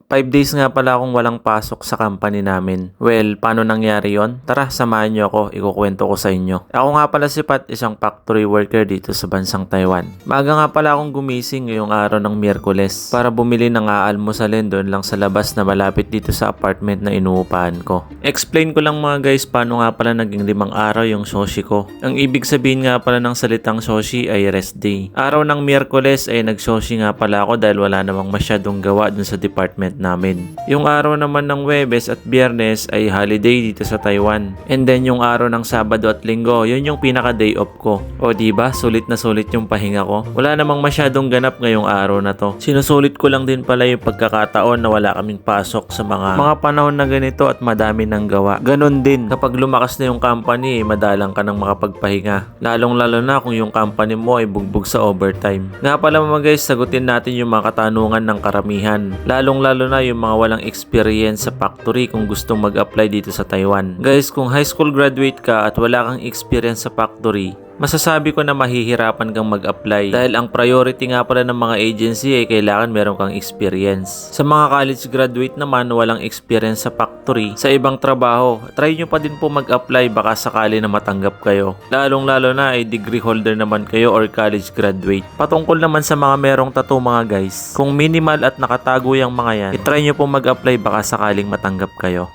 5 days nga pala akong walang pasok sa company namin. Well, paano nangyari yon? Tara, samahan niyo ako, ikukwento ko sa inyo. Ako nga pala si Pat, isang factory worker dito sa bansang Taiwan. Maaga nga pala akong gumising ngayong araw ng Miyerkules para bumili ng aalmusalin doon lang sa labas na malapit dito sa apartment na inuupahan ko. Explain ko lang mga guys paano nga pala naging 5 araw yung Shoshi ko. Ang ibig sabihin nga pala ng salitang Shoshi ay rest day. Araw ng Miyerkules ay nag-Shoshi nga pala ako dahil wala namang masyadong gawa dun sa department namin. Yung araw naman ng Huwebes at Biyernes ay holiday dito sa Taiwan. And then yung araw ng Sabado at Linggo, yun yung pinaka day off ko. O diba, sulit na sulit yung pahinga ko. Wala namang masyadong ganap ngayong araw na to. Sinusulit ko lang din pala yung pagkakataon na wala kaming pasok sa mga panahon na ganito at madami ng gawa. Ganon din, kapag lumakas na yung company, madalang ka ng makapagpahinga. Lalong lalo na kung yung company mo ay bugbog sa overtime. Nga pala mga guys, sagutin natin yung mga katanungan ng karamihan. Lalong lalo na yung mga walang experience sa factory kung gustong mag-apply dito sa Taiwan. Guys, kung high school graduate ka at wala kang experience sa factory, masasabi ko na mahihirapan kang mag-apply dahil ang priority nga pala ng mga agency ay kailangan meron kang experience. Sa mga college graduate naman walang experience sa factory, sa ibang trabaho, try nyo pa din po mag-apply baka sakali na matanggap kayo. Lalong lalo na ay degree holder naman kayo or college graduate. Patungkol naman sa mga merong tattoo mga guys, kung minimal at nakatago yung mga yan, itry nyo po mag-apply baka sakaling matanggap kayo.